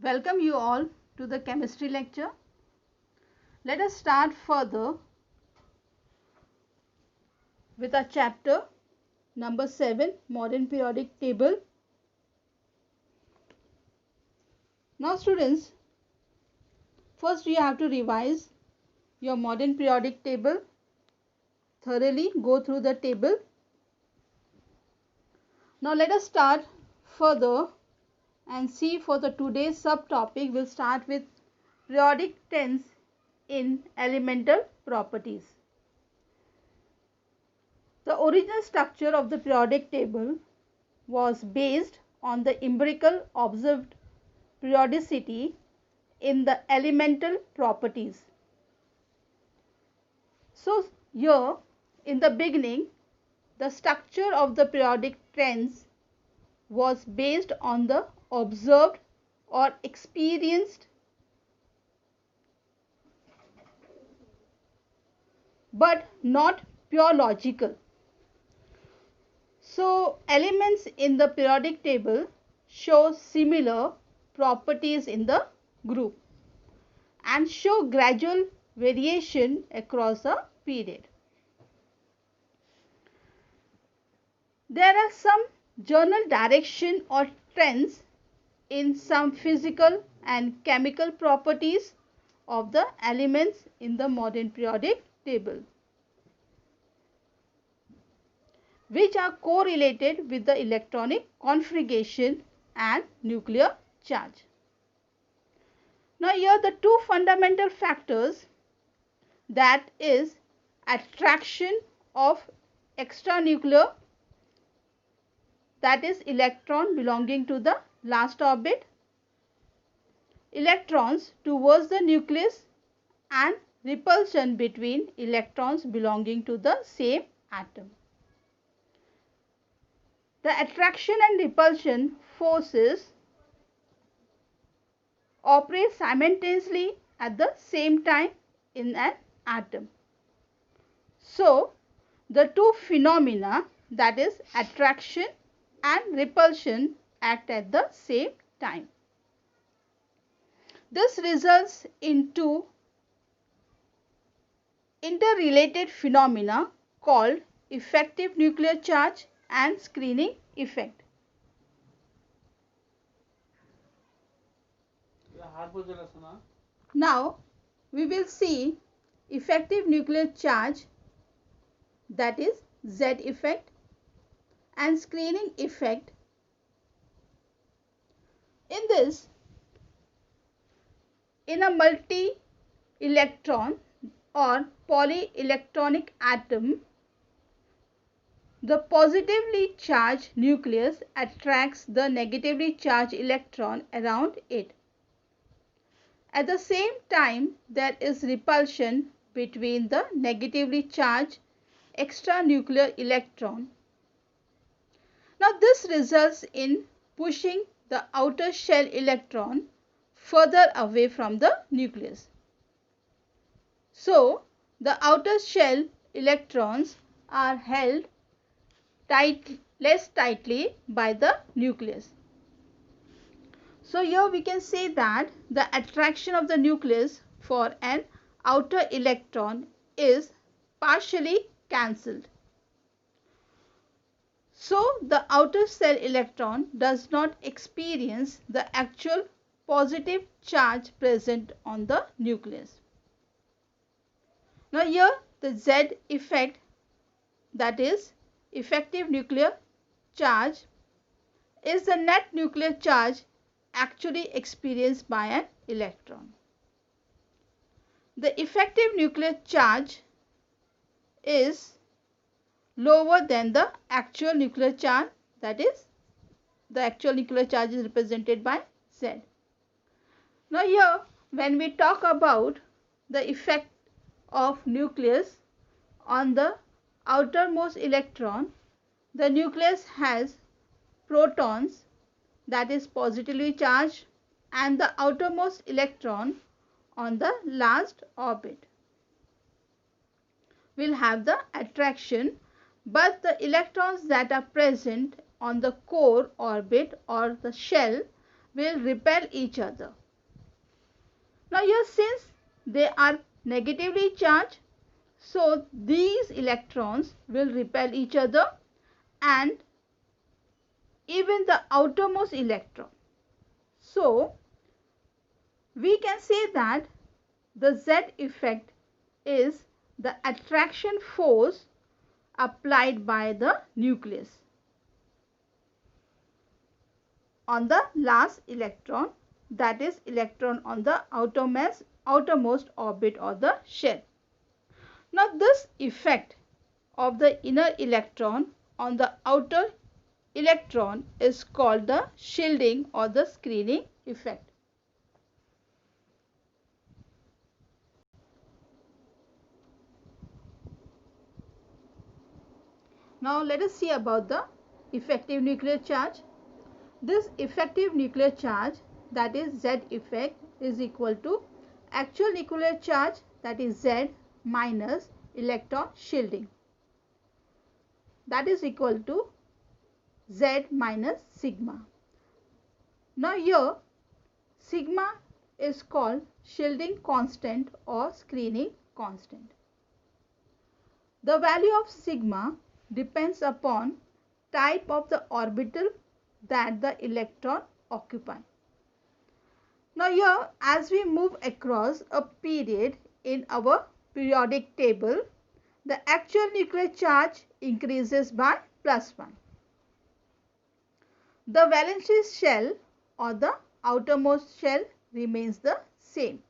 Welcome you all to the chemistry lecture. Let us start further with our chapter number 7, Modern Periodic Table. Now students, first you have to revise your modern periodic table, thoroughly go through the table. Now let us start further and see for the today's subtopic. We'll start with periodic tense in elemental properties. The original structure of the periodic table was based on the empirical observed periodicity in the elemental properties. So here in the beginning, the structure of the periodic trends was based on the observed or experienced but not pure logical. So elements in the periodic table show similar properties in the group and show gradual variation across a period. There are some general direction or trends in some physical and chemical properties of the elements in the modern periodic table, which are correlated with the electronic configuration and nuclear charge. Now here the two fundamental factors, that is attraction of extranuclear, that is electron belonging to the last orbit, electrons towards the nucleus, and repulsion between electrons belonging to the same atom. The attraction and repulsion forces operate simultaneously at the same time in an atom. So, the two phenomena, that is attraction and repulsion, act at the same time. This results in two interrelated phenomena called effective nuclear charge and screening effect. Now we will see effective nuclear charge, that is Z effect, and screening effect. In this, in a multi-electron or polyelectronic atom, the positively charged nucleus attracts the negatively charged electron around it. At the same time, there is repulsion between the negatively charged extranuclear electron. Now this results in pushing the outer shell electron further away from the nucleus. So the outer shell electrons are held less tightly by the nucleus. So here we can say that the attraction of the nucleus for an outer electron is partially cancelled. So the outer shell electron does not experience the actual positive charge present on the nucleus. Now here the Z effect, that is effective nuclear charge, is the net nuclear charge actually experienced by an electron. The effective nuclear charge is lower than the actual nuclear charge, that is the actual nuclear charge is represented by Z. Now here when we talk about the effect of nucleus on the outermost electron, the nucleus has protons, that is positively charged, and the outermost electron on the last orbit will have the attraction, but the electrons that are present on the core orbit or the shell will repel each other. Now here, since they are negatively charged, so these electrons will repel each other, and even the outermost electron. So we can say that the Z effect is the attraction force applied by the nucleus on the last electron, that is electron on the outermost orbit or the shell. Now this effect of the inner electron on the outer electron is called the shielding or the screening effect. Now let us see about the effective nuclear charge. This effective nuclear charge, that is Z effect, is equal to actual nuclear charge, that is Z, minus electron shielding, that is equal to Z minus sigma. Now here sigma is called shielding constant or screening constant. The value of sigma depends upon type of the orbital that the electron occupy. Now here, as we move across a period in our periodic table, the actual nuclear charge increases by +1. The valence shell or the outermost shell remains the same,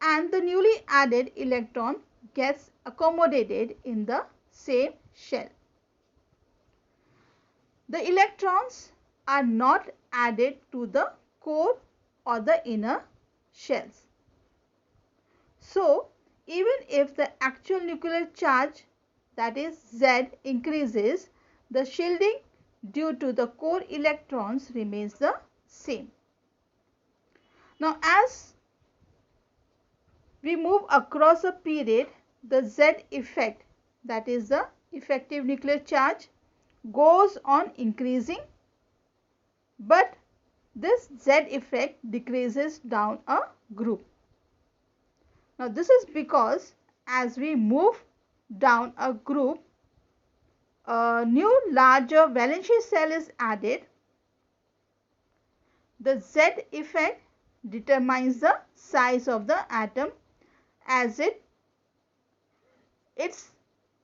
and the newly added electron gets accommodated in the same shell. The electrons are not added to the core or the inner shells. So even if the actual nuclear charge, that is Z, increases, the shielding due to the core electrons remains the same. Now as we move across a period, the Z effect, that is the effective nuclear charge, goes on increasing, but this Z effect decreases down a group. Now this is because as we move down a group, a new larger valence shell is added. The Z effect determines the size of the atom, as it's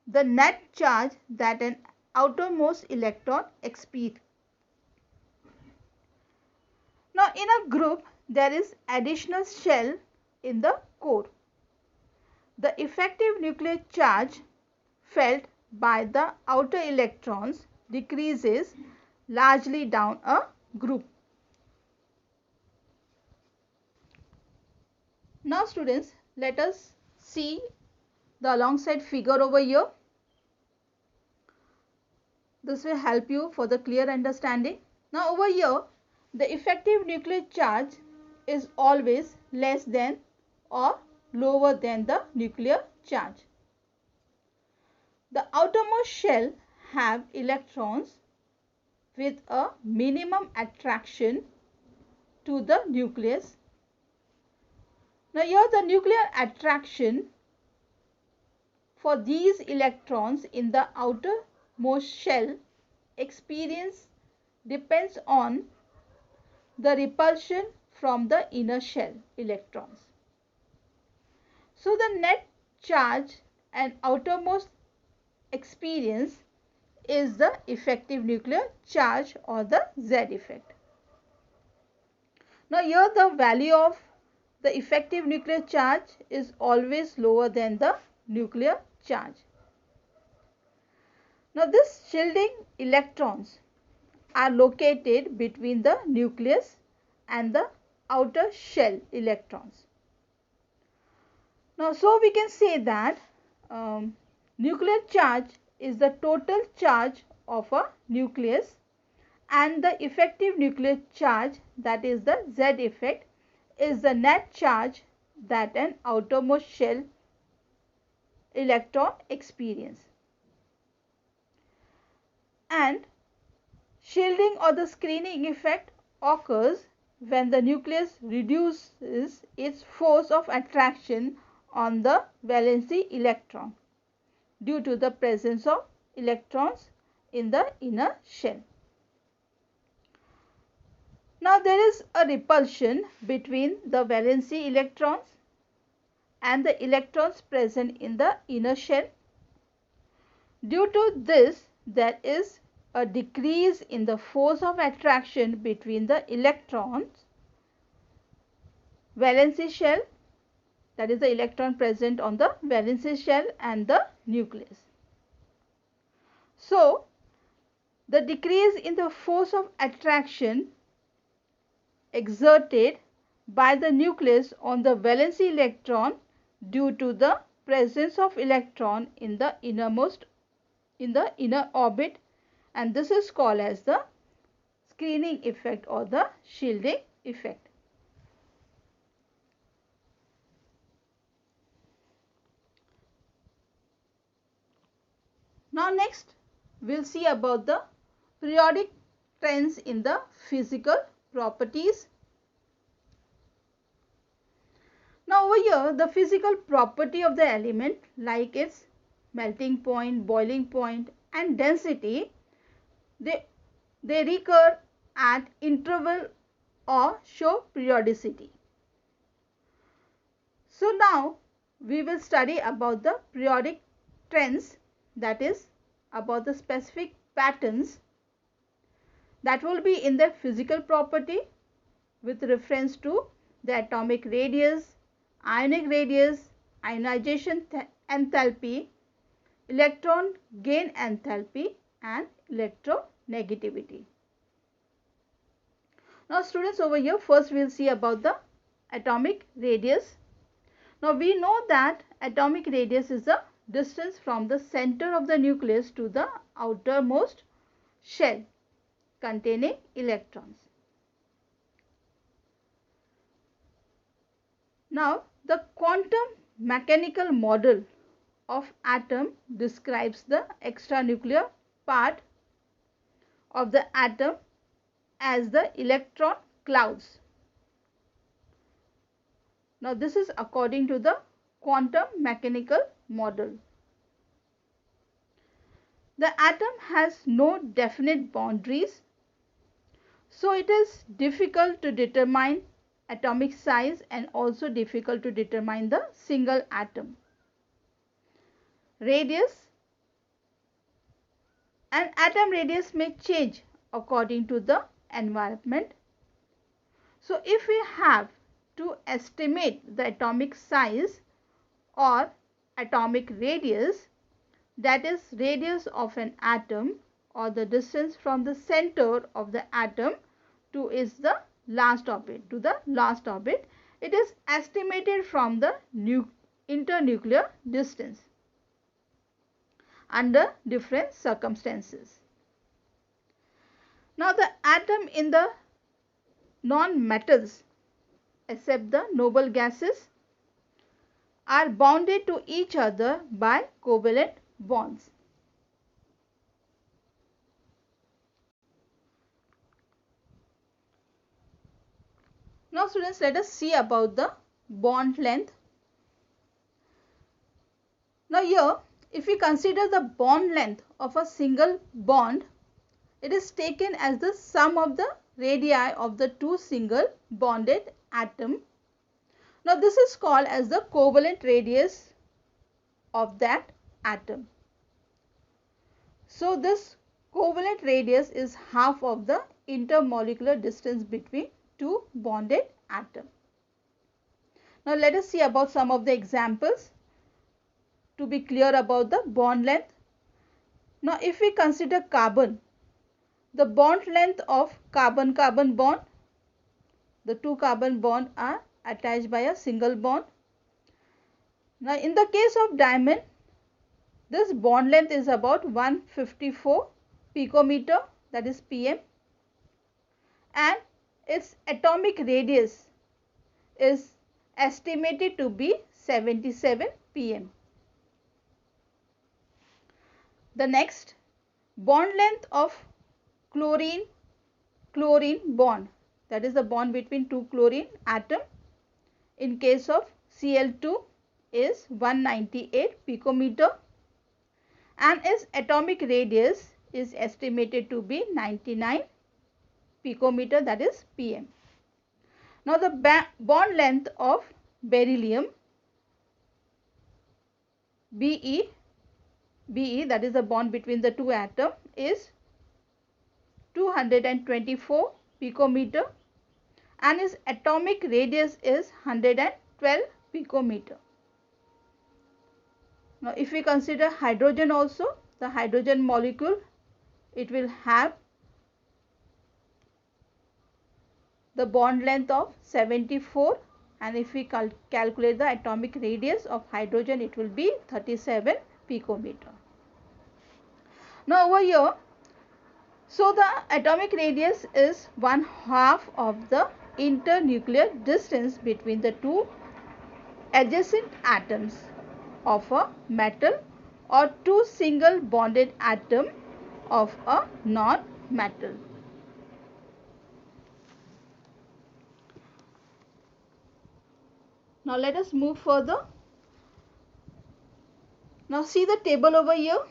the net charge that an outermost electron experiences. Now in a group there is additional shell in the core. The effective nuclear charge felt by the outer electrons decreases largely down a group. Now students, let us see the alongside figure over here. This will help you for the clear understanding. Now over here, the effective nuclear charge is always less than or lower than the nuclear charge. The outermost shell have electrons with a minimum attraction to the nucleus. Now here the nuclear attraction for these electrons in the outermost shell experience depends on the repulsion from the inner shell electrons. So the net charge and outermost experience is the effective nuclear charge or the Z effect. Now here the value of the effective nuclear charge is always lower than the nuclear charge. Now this shielding electrons are located between the nucleus and the outer shell electrons. Now so we can say that nuclear charge is the total charge of a nucleus, and the effective nuclear charge, that is the Z effect, is the net charge that an outermost shell electron experience. And shielding or the screening effect occurs when the nucleus reduces its force of attraction on the valency electron due to the presence of electrons in the inner shell. Now there is a repulsion between the valency electrons and the electrons present in the inner shell. Due to this, there is a decrease in the force of attraction between the electrons, valency shell, that is the electron present on the valency shell, and the nucleus. So, the decrease in the force of attraction exerted by the nucleus on the valency electron due to the presence of electron in the inner orbit, and this is called as the screening effect or the shielding effect. Now next we will see about the periodic trends in the physical properties. Now over here, the physical property of the element, like its melting point, boiling point and density, they recur at interval or show periodicity. So now we will study about the periodic trends, that is about the specific patterns that will be in their physical property with reference to the atomic radius, ionic radius, ionization enthalpy, electron gain enthalpy and electronegativity. Now students, over here first we will see about the atomic radius. Now we know that atomic radius is the distance from the center of the nucleus to the outermost shell containing electrons. Now the quantum mechanical model of atom describes the extranuclear part of the atom as the electron clouds. Now this is according to the quantum mechanical model. The atom has no definite boundaries, so it is difficult to determine atomic size and also difficult to determine the single atom. Radius, an atom radius may change according to the environment. So if we have to estimate the atomic size or atomic radius, that is radius of an atom or the distance from the center of the atom to the last orbit, it is estimated from the internuclear distance under different circumstances. Now the atom in the non-metals except the noble gases are bounded to each other by covalent bonds. Now students, let us see about the bond length. Now here, if we consider the bond length of a single bond, it is taken as the sum of the radii of the two single bonded atoms. Now this is called as the covalent radius of that atom. So this covalent radius is half of the intermolecular distance between two bonded atoms. Now let us see about some of the examples to be clear about the bond length. Now if we consider carbon, the bond length of carbon-carbon bond, the two carbon bonds are attached by a single bond. Now in the case of diamond, this bond length is about 154 picometer, that is pm, and its atomic radius is estimated to be 77 pm. The next, bond length of chlorine bond, that is the bond between two chlorine atom, in case of Cl2 is 198 picometer, and its atomic radius is estimated to be 99 picometer, that is pm. Now the bond length of beryllium Be, that is the bond between the two atoms, is 224 picometer, and its atomic radius is 112 picometer. Now if we consider hydrogen also, the hydrogen molecule, it will have the bond length of 74, and if we calculate the atomic radius of hydrogen, it will be 37 picometer. Now over here, so the atomic radius is 1/2 of the internuclear distance between the two adjacent atoms of a metal or two single bonded atom of a non-metal. Now let us move further. Now see the table over here.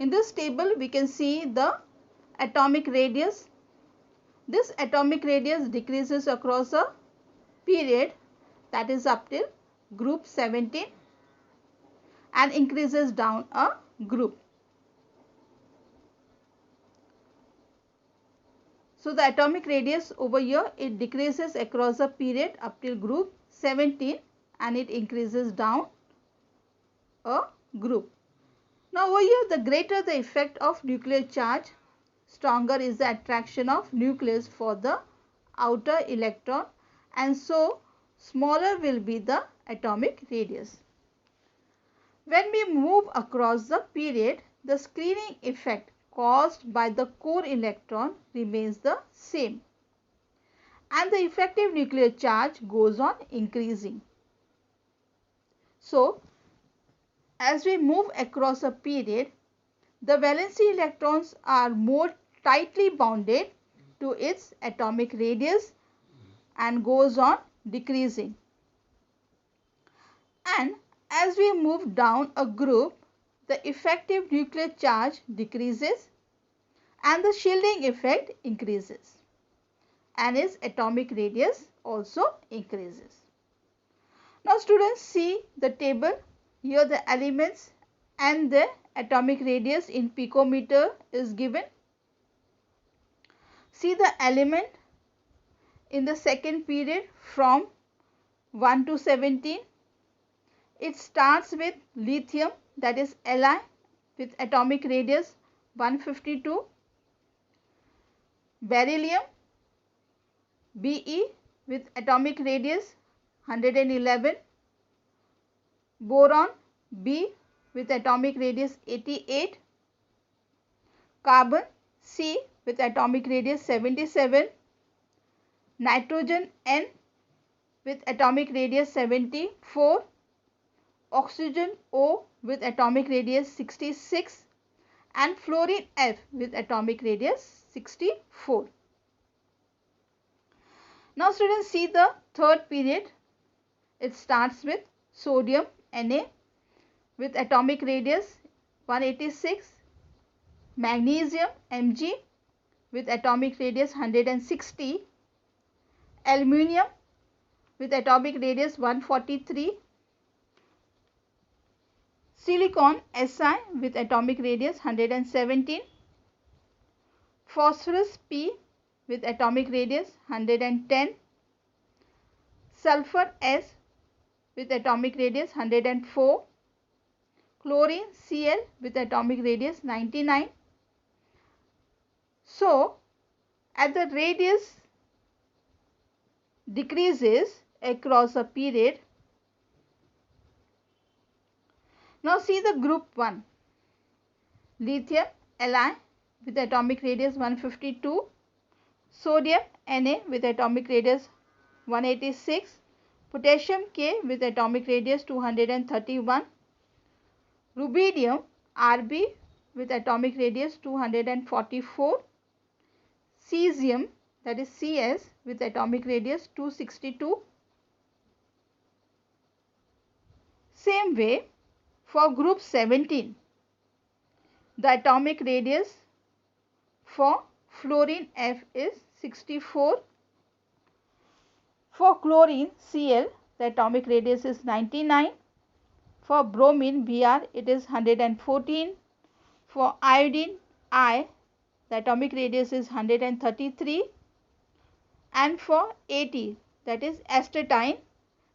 In this table we can see the atomic radius. This atomic radius decreases across a period, that is up till group 17, and increases down a group. So the atomic radius over here, it decreases across a period up till group 17, and it increases down a group. Now over here, the greater the effect of nuclear charge, stronger is the attraction of nucleus for the outer electron, and so smaller will be the atomic radius. When we move across the period, the screening effect caused by the core electron remains the same, and the effective nuclear charge goes on increasing. So as we move across a period, the valency electrons are more tightly bounded to its atomic radius and goes on decreasing. And as we move down a group, the effective nuclear charge decreases and the shielding effect increases, and its atomic radius also increases. Now students, see the table. Here the elements and the atomic radius in picometer is given. See the element in the second period from 1 to 17. It starts with lithium, that is Li, with atomic radius 152. Beryllium Be with atomic radius 111. Boron B with atomic radius 88. Carbon C with atomic radius 77. Nitrogen N with atomic radius 74. Oxygen O with atomic radius 66, and fluorine F with atomic radius 64. Now students, see the third period. It starts with sodium Na with atomic radius 186, magnesium Mg with atomic radius 160, aluminium with atomic radius 143, silicon Si with atomic radius 117, phosphorus P with atomic radius 110, sulfur S with atomic radius 104, chlorine Cl with atomic radius 99. So as the radius decreases across a period, now see the group 1. Lithium Li with atomic radius 152, sodium Na with atomic radius 186, potassium K with atomic radius 231, rubidium Rb with atomic radius 244, cesium that is Cs with atomic radius 262. Same way for group 17, the atomic radius for fluorine F is 64. For chlorine Cl, the atomic radius is 99. For bromine Br, it is 114. For iodine I, the atomic radius is 133. And for At, that is astatine,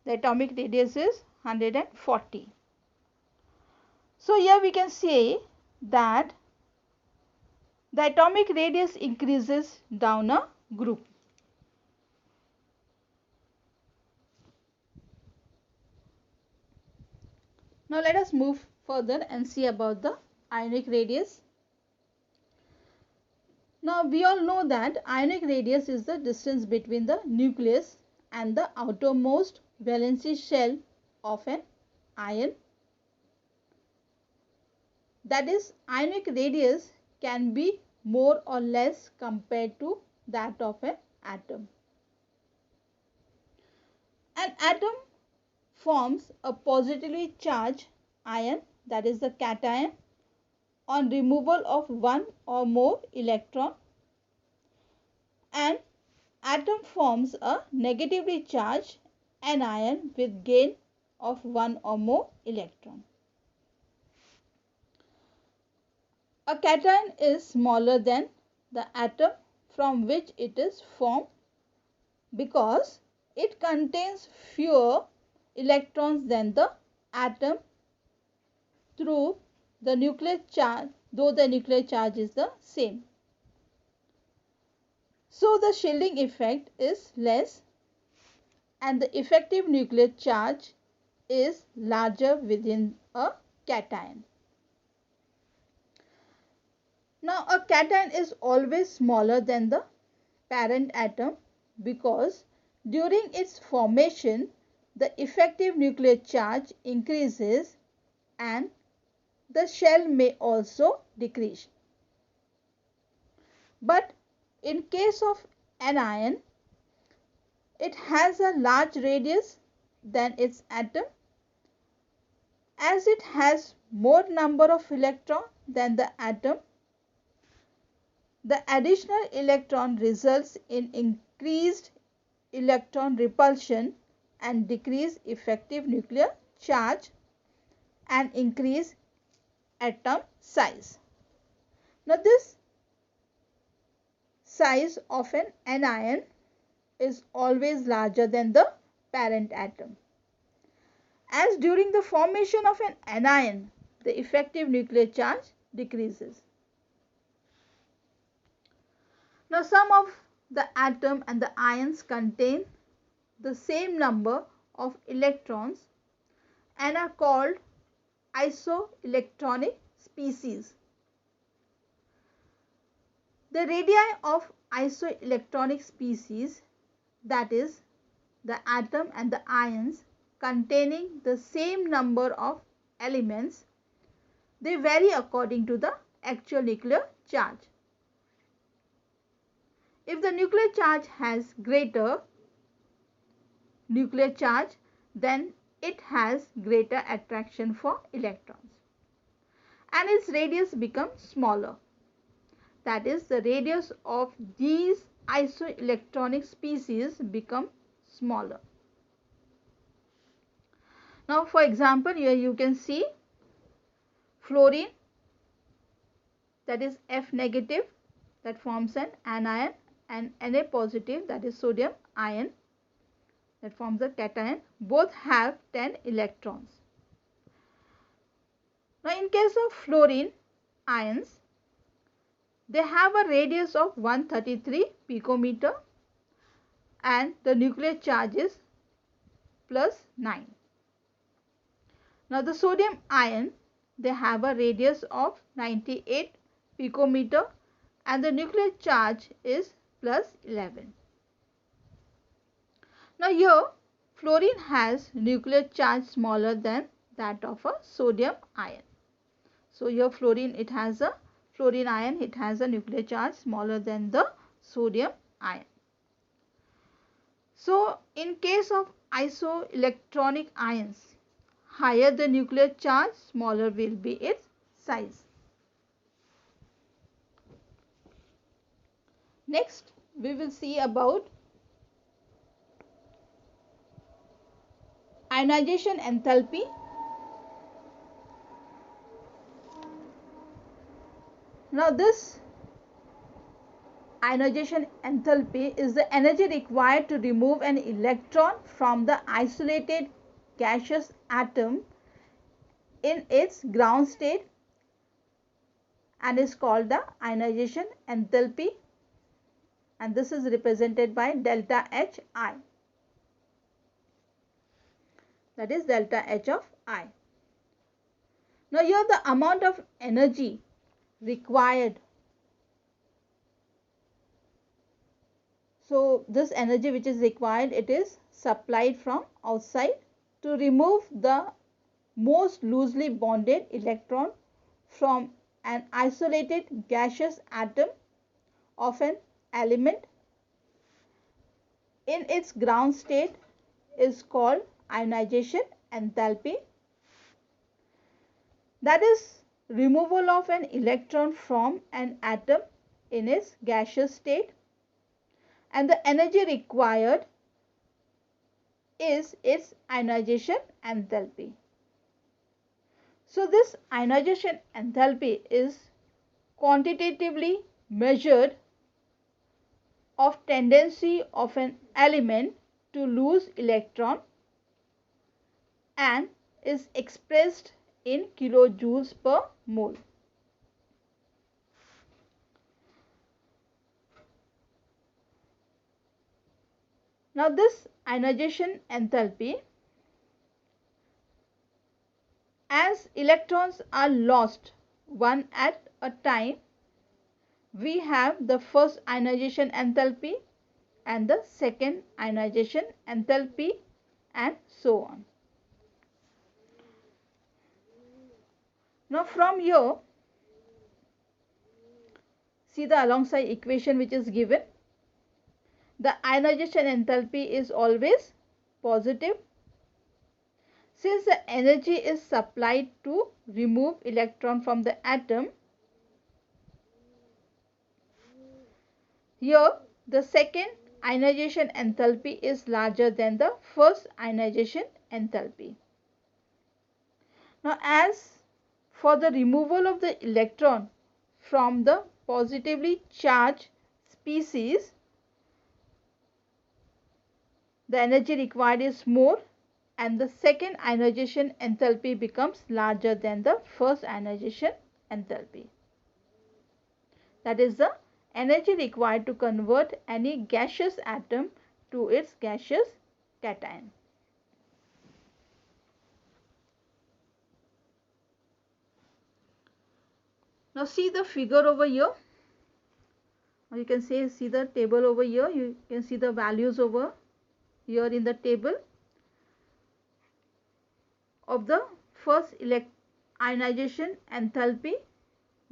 the atomic radius is 140. So here we can say that the atomic radius increases down a group. Now let us move further and see about the ionic radius. Now we all know that ionic radius is the distance between the nucleus and the outermost valency shell of an ion. That is, ionic radius can be more or less compared to that of an atom. An atom forms a positively charged ion, that is the cation, on removal of one or more electron. An atom forms a negatively charged anion with gain of one or more electron. A cation is smaller than the atom from which it is formed because it contains fewer electrons than the atom through the nuclear charge, though the nuclear charge is the same. So the shielding effect is less and the effective nuclear charge is larger within a cation. Now a cation is always smaller than the parent atom because during its formation the effective nuclear charge increases and the shell may also decrease. But in case of anion, it has a large radius than its atom. As it has more number of electrons than the atom, the additional electron results in increased electron repulsion and decreased effective nuclear charge and increased atom size. Now this size of an anion is always larger than the parent atom. As during the formation of an anion, the effective nuclear charge decreases. Now some of the atom and the ions contain the same number of electrons and are called isoelectronic species. The radii of isoelectronic species, that is the atom and the ions containing the same number of elements, they vary according to the actual nuclear charge. If the nuclear charge has greater nuclear charge, then it has greater attraction for electrons and its radius becomes smaller. That is, the radius of these isoelectronic species become smaller. Now for example, here you can see fluorine, that is F negative, that forms an anion, and Na positive, that is sodium ion, that forms a cation. Both have 10 electrons. Now in case of fluorine ions, they have a radius of 133 picometer and the nuclear charge is +9. Now the sodium ion, they have a radius of 98 picometer and the nuclear charge is +11. Now here fluorine has nuclear charge smaller than that of a sodium ion. So here fluorine ion, it has a nuclear charge smaller than the sodium ion. So in case of isoelectronic ions, higher the nuclear charge, smaller will be its size. Next, we will see about ionization enthalpy. Now this ionization enthalpy is the energy required to remove an electron from the isolated gaseous atom in its ground state and is called the ionization enthalpy, and this is represented by delta Hi, that is delta H of I. Now here the amount of energy required, so this energy which is required, it is supplied from outside to remove the most loosely bonded electron from an isolated gaseous atom of an element in its ground state is called ionization enthalpy. That is removal of an electron from an atom in its gaseous state, and the energy required is its ionization enthalpy. So this ionization enthalpy is quantitatively measured of tendency of an element to lose electron and is expressed in kilojoules per mole. Now this ionization enthalpy, as electrons are lost one at a time, we have the first ionization enthalpy and the second ionization enthalpy and so on. Now from here, see the alongside equation which is given. The ionization enthalpy is always positive. Since the energy is supplied to remove electron from the atom, here the second ionization enthalpy is larger than the first ionization enthalpy. Now as for the removal of the electron from the positively charged species, the energy required is more and the second ionization enthalpy becomes larger than the first ionization enthalpy. That is the energy required to convert any gaseous atom to its gaseous cation. Now see the figure over here, or you can say see the table over here. You can see the values over here in the table of the first ionization enthalpy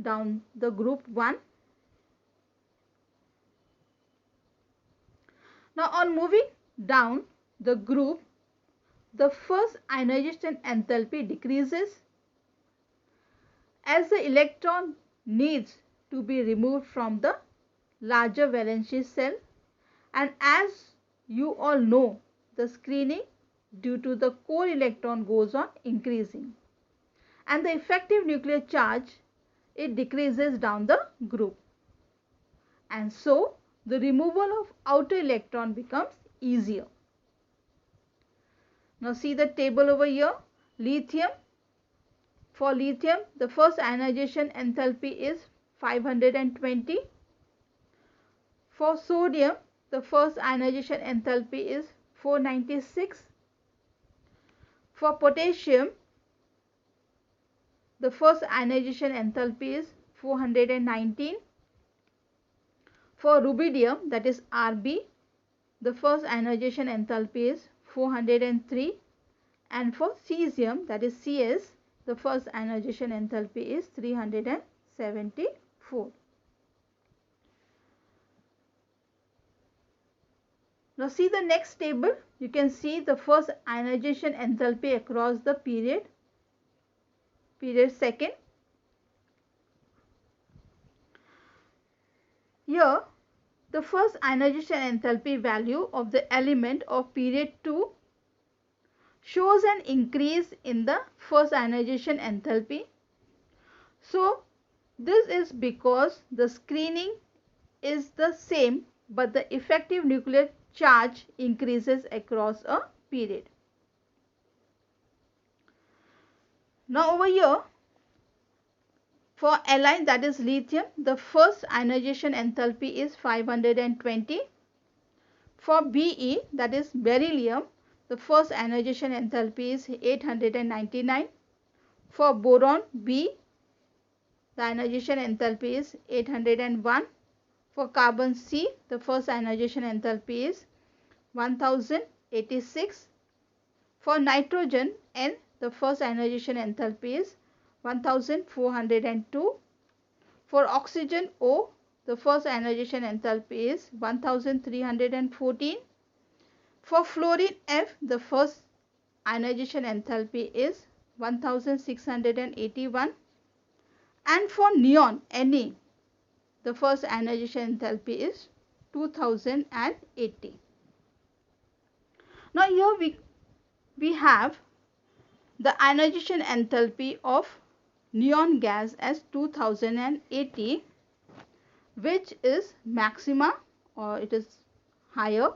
down the group 1. Now on moving down the group, the first ionization enthalpy decreases as the electron needs to be removed from the larger valency cell, and as you all know, the screening due to the core electron goes on increasing, and the effective nuclear charge, it decreases down the group, and so the removal of outer electron becomes easier. Now see the table over here. Lithium. For lithium, the first ionization enthalpy is 520. For sodium, the first ionization enthalpy is 496. For potassium, the first ionization enthalpy is 419. For rubidium, that is Rb, the first ionization enthalpy is 403, and for cesium, that is Cs, the first ionization enthalpy is 374. Now see the next table. You can see the first ionization enthalpy across the period second. Here the first ionization enthalpy value of the element of period 2 shows an increase in the first ionization enthalpy. So this is because the screening is the same, but the effective nuclear charge increases across a period. Now over here, for Li, that is lithium, the first ionization enthalpy is 520. For Be, that is beryllium, the first ionization enthalpy is 899. For boron B, the ionization enthalpy is 801. For carbon C, the first ionization enthalpy is 1086. For nitrogen N, the first ionization enthalpy is 1402. For oxygen O, the first ionization enthalpy is 1314. For fluorine F, the first ionization enthalpy is 1681. And for neon Ne, the first ionization enthalpy is 2080. Now here we have the ionization enthalpy of neon gas as 2080, which is maxima, or it is higher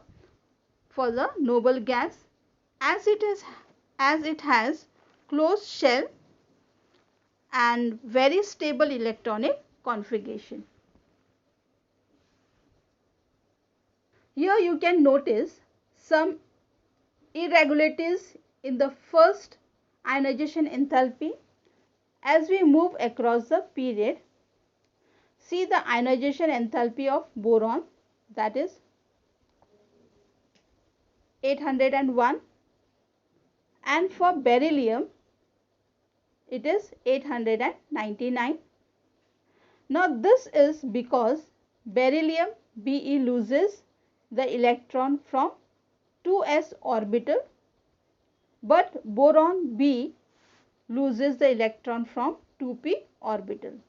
for the noble gas, as it has closed shell and very stable electronic configuration. Here you can notice some irregularities in the first ionization enthalpy as we move across the period. See the ionization enthalpy of boron, that is 801, and for beryllium it is 899. Now this is because beryllium Be loses the electron from 2s orbital, but boron B loses the electron from 2p orbital.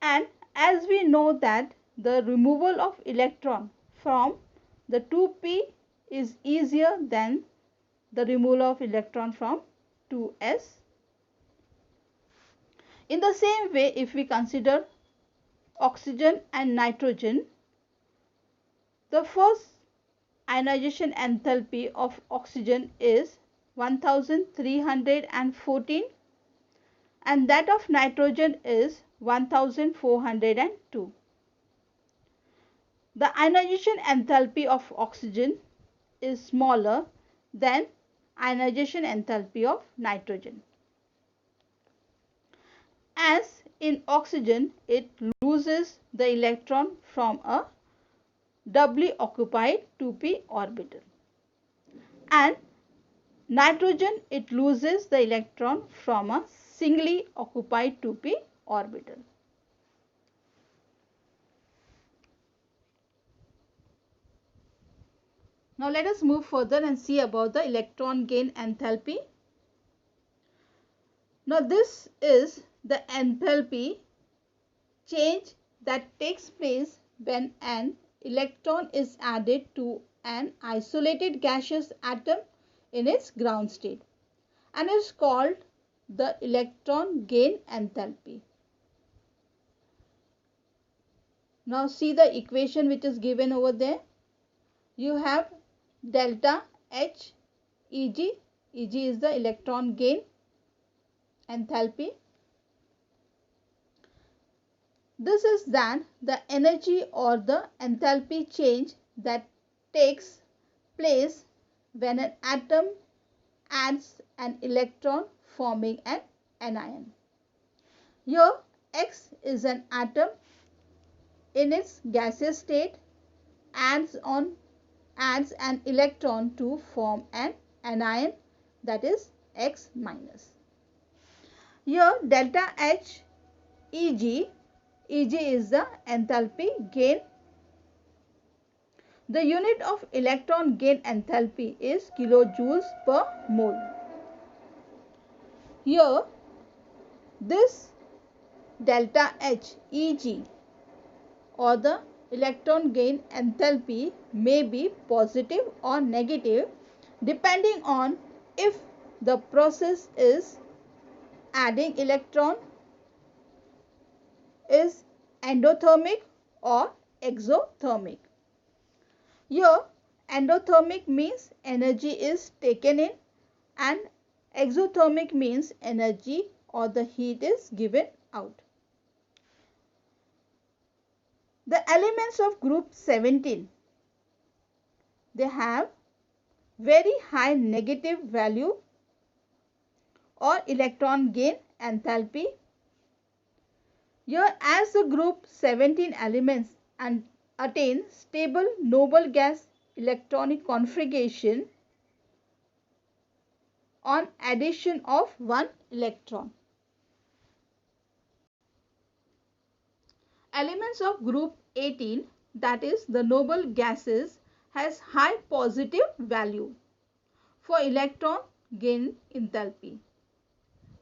And as we know that the removal of electron from the 2p is easier than the removal of electron from 2s. In the same way, if we consider oxygen and nitrogen, the first ionization enthalpy of oxygen is 1314 and that of nitrogen is 1402. The ionization enthalpy of oxygen is smaller than ionization enthalpy of nitrogen. As in oxygen, it loses the electron from a doubly occupied 2p orbital, and nitrogen, it loses the electron from a singly occupied 2p orbital. Now let us move further and see about the electron gain enthalpy. Now this is the enthalpy change that takes place when an electron is added to an isolated gaseous atom in its ground state and is called the electron gain enthalpy. Now see the equation which is given over there. You have delta H Eg. Eg is the electron gain enthalpy. This is then the energy or the enthalpy change that takes place when an atom adds an electron forming an anion. Here X is an atom in its gaseous state, adds an electron to form an anion, that is X minus. Here delta H Eg is the enthalpy gain. The unit of electron gain enthalpy is kilojoules per mole. Here, this delta H Eg or the electron gain enthalpy may be positive or negative depending on if the process is adding electron is endothermic or exothermic. Here endothermic means energy is taken in and exothermic means energy or the heat is given out. The elements of group 17, they have very high negative value or electron gain enthalpy. Here as the group 17 elements attain stable noble gas electronic configuration on addition of one electron. Elements of group 18, that is the noble gases, has high positive value for electron gain enthalpy.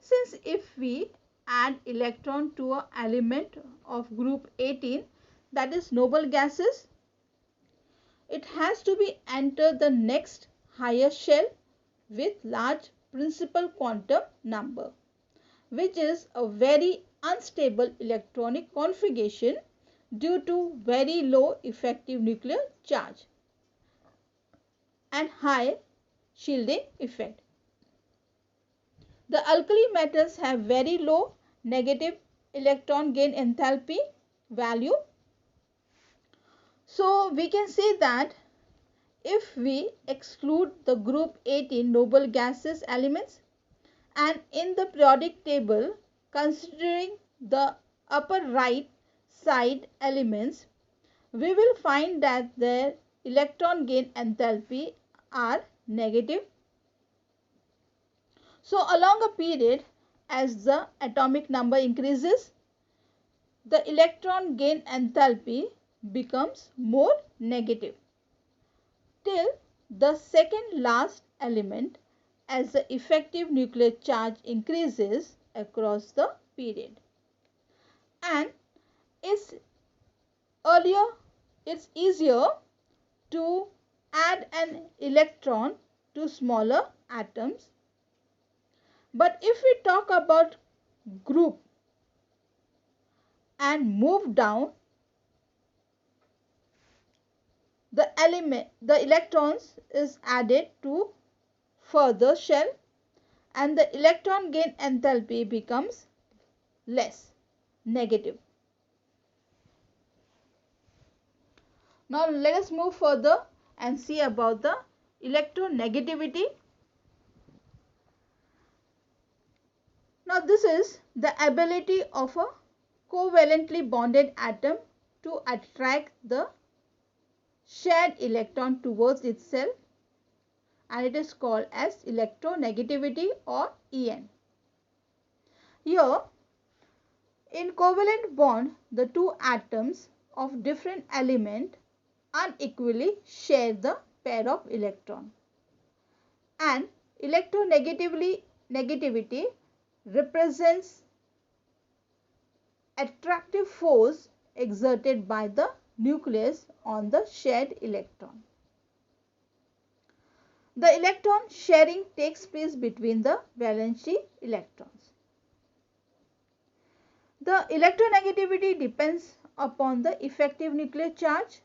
Since if we add electron to an element of group 18, that is noble gases, it has to be enter the next higher shell with large principal quantum number, which is a very unstable electronic configuration due to very low effective nuclear charge and high shielding effect. The alkali metals have very low negative electron gain enthalpy value. So we can say that if we exclude the group 18 noble gases elements and in the periodic table considering the upper right side elements, we will find that their electron gain enthalpy are negative. So along a period, as the atomic number increases, the electron gain enthalpy becomes more negative till the second last element as the effective nuclear charge increases across the period. And it's easier to add an electron to smaller atoms. But if we talk about group and move down, the electrons is added to further shell and the electron gain enthalpy becomes less, negative. Now let us move further and see about the electronegativity. Now this is the ability of a covalently bonded atom to attract the shared electron towards itself, and it is called as electronegativity or En. Here in covalent bond, the two atoms of different element unequally share the pair of electron, and electronegativity represents attractive force exerted by the nucleus on the shared electron. The electron sharing takes place between the valency electrons. The electronegativity depends upon the effective nuclear charge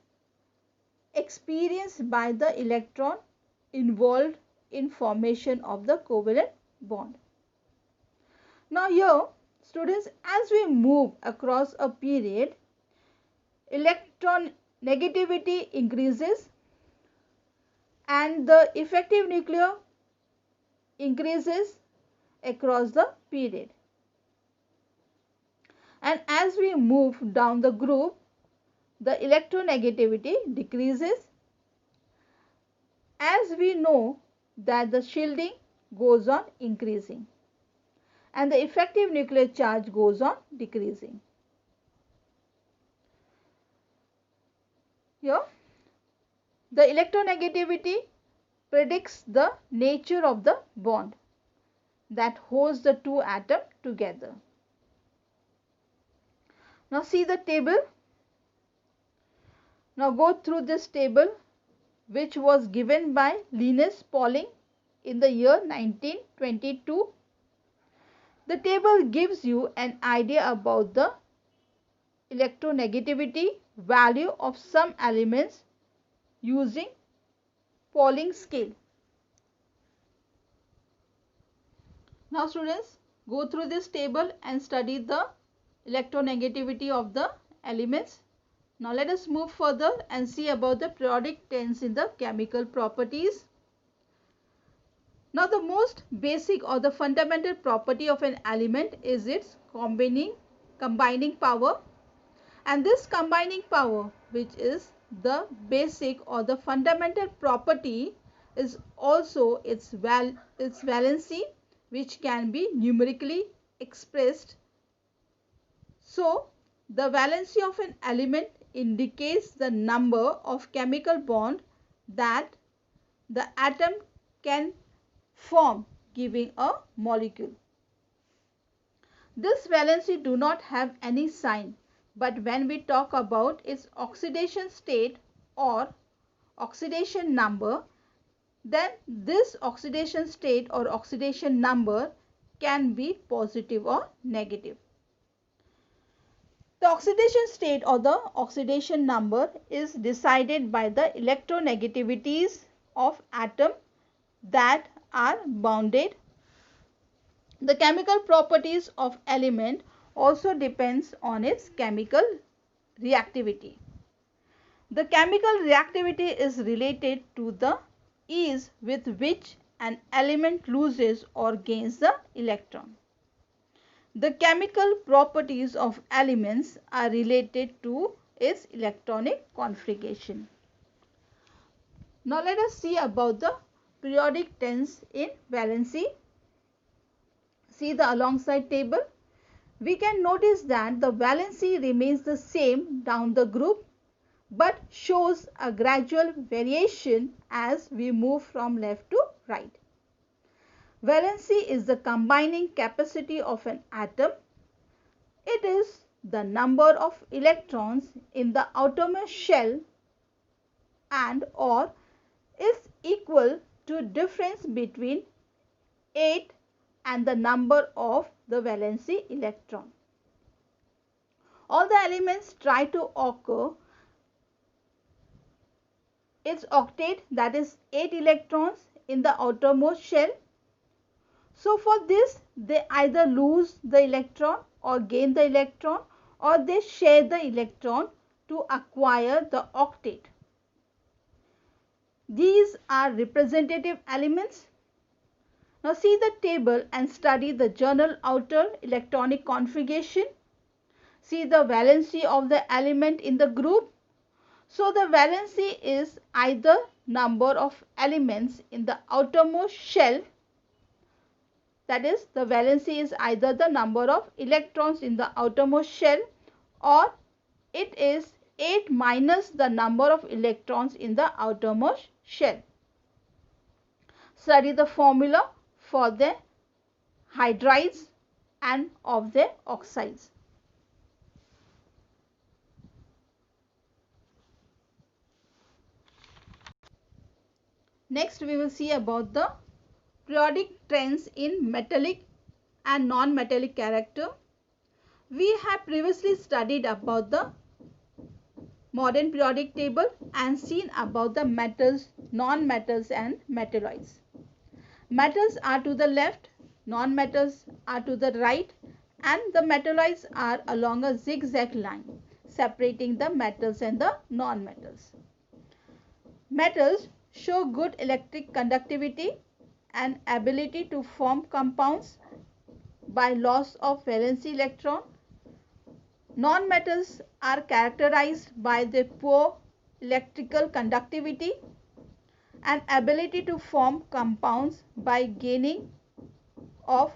experienced by the electron involved in formation of the covalent bond. Now here, students, as we move across a period, electron negativity increases and the effective nuclear increases across the period. And as we move down the group, the electronegativity decreases, as we know that the shielding goes on increasing and the effective nuclear charge goes on decreasing. Here The electronegativity predicts the nature of the bond that holds the two atoms together. Now see the table. Now go through this table, which was given by Linus Pauling in the year 1922. The table gives you an idea about the electronegativity value of some elements using Pauling scale. Now students, go through this table and study the electronegativity of the elements. Now let us move further and see about the periodic tens in the chemical properties. Now the most basic or the fundamental property of an element is its combining power, and this combining power, which is the basic or the fundamental property, is also its valency, which can be numerically expressed. So the valency of an element indicates the number of chemical bonds that the atom can form, giving a molecule. This valency do not have any sign, but when we talk about its oxidation state or oxidation number, then this oxidation state or oxidation number can be positive or negative. The oxidation state or the oxidation number is decided by the electronegativities of atoms that are bounded. The chemical properties of element also depends on its chemical reactivity. The chemical reactivity is related to the ease with which an element loses or gains the electron. The chemical properties of elements are related to its electronic configuration. Now let us see about the periodic tens in valency. See the alongside table. We can notice that the valency remains the same down the group, but shows a gradual variation as we move from left to right. Valency is the combining capacity of an atom. It is the number of electrons in the outermost shell and or is equal to difference between 8 and the number of the valency electron. All the elements try to occur its octet, that is 8 electrons in the outermost shell. So for this they either lose the electron or gain the electron, or they share the electron to acquire the octet. These are representative elements. Now see the table and study the general outer electronic configuration. See the valency of the element in the group. So the valency is either number of elements in the outermost shell, that is the valency is either the number of electrons in the outermost shell, or it is 8 minus the number of electrons in the outermost shell. Study the formula for the hydrides and of the oxides. Next we will see about the periodic trends in metallic and non-metallic character. We have previously studied about the modern periodic table and seen about the metals, non-metals and metalloids. Metals are to the left, non-metals are to the right, and the metalloids are along a zigzag line separating the metals and the non-metals. Metals show good electric conductivity and ability to form compounds by loss of valency electron. Non-metals are characterized by their poor electrical conductivity and ability to form compounds by gaining of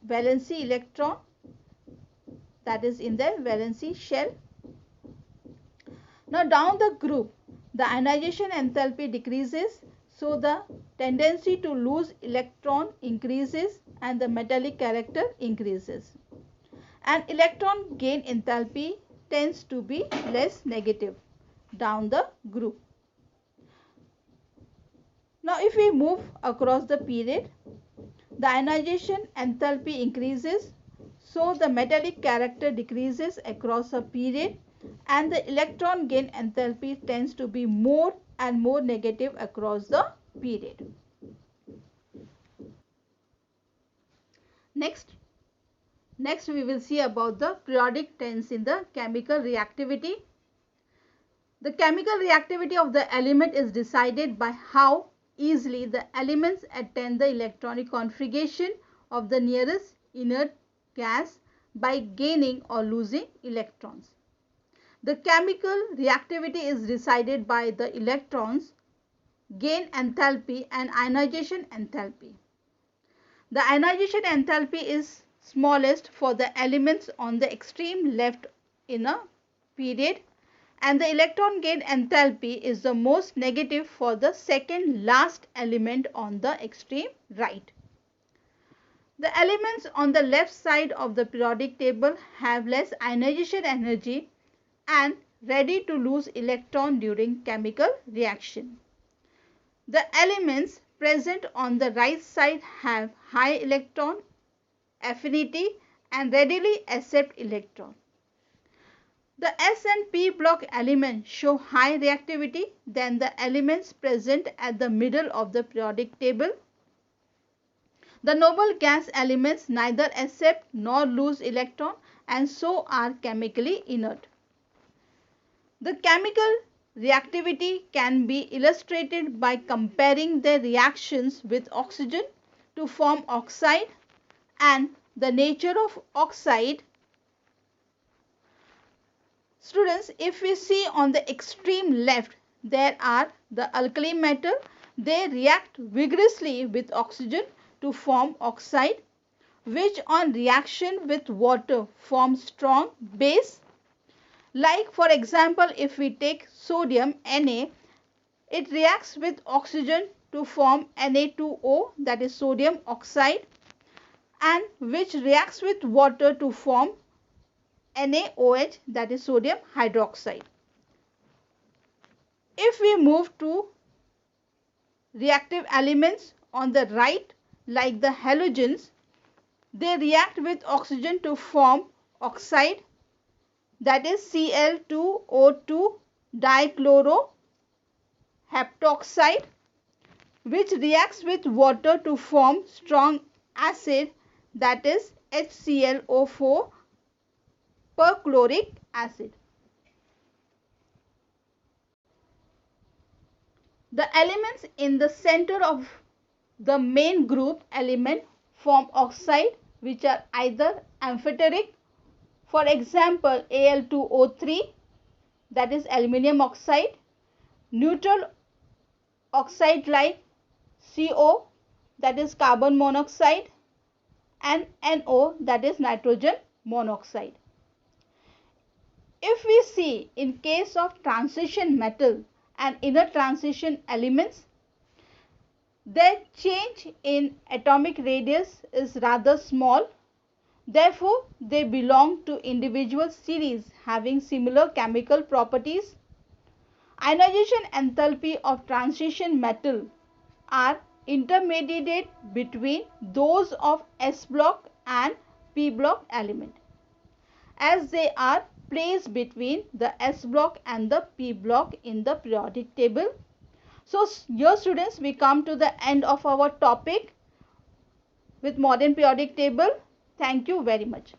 valency electron, that is in their valency shell. Now down the group the ionization enthalpy decreases, so the tendency to lose electron increases and the metallic character increases. And electron gain enthalpy tends to be less negative down the group. Now if we move across the period, the ionization enthalpy increases, so the metallic character decreases across a period and the electron gain enthalpy tends to be more and more negative across the period. Next we will see about the periodic tense in the chemical reactivity. The chemical reactivity of the element is decided by how easily the elements attain the electronic configuration of the nearest inert gas by gaining or losing electrons. The chemical reactivity is decided by the electrons gain enthalpy and ionization enthalpy. The ionization enthalpy is smallest for the elements on the extreme left in a period, and the electron gain enthalpy is the most negative for the second last element on the extreme right. The elements on the left side of the periodic table have less ionization energy and ready to lose electron during chemical reaction. The elements present on the right side have high electron affinity and readily accept electron. The S and P block elements show high reactivity than the elements present at the middle of the periodic table. The noble gas elements neither accept nor lose electron and so are chemically inert. The chemical reactivity can be illustrated by comparing their reactions with oxygen to form oxide and the nature of oxide. Students, if we see on the extreme left, there are the alkali metal. They react vigorously with oxygen to form oxide, which on reaction with water forms strong base. Like for example, if we take sodium Na, it reacts with oxygen to form Na2O, that is sodium oxide, and which reacts with water to form NaOH, that is sodium hydroxide. If we move to reactive elements on the right, like the halogens, they react with oxygen to form oxide, that is Cl2O2 dichloroheptoxide, which reacts with water to form strong acid, that is HClO4 perchloric acid. The elements in the center of the main group element form oxide, which are either amphoteric, for example Al2O3, that is aluminium oxide, neutral oxide like CO, that is carbon monoxide, and NO, that is nitrogen monoxide. If we see in case of transition metal and inner transition elements, their change in atomic radius is rather small. Therefore, they belong to individual series having similar chemical properties. Ionization enthalpy of transition metal are intermediate between those of S block and P block element, as they are placed between the S block and the P block in the periodic table. So here students, we come to the end of our topic with modern periodic table. Thank you very much.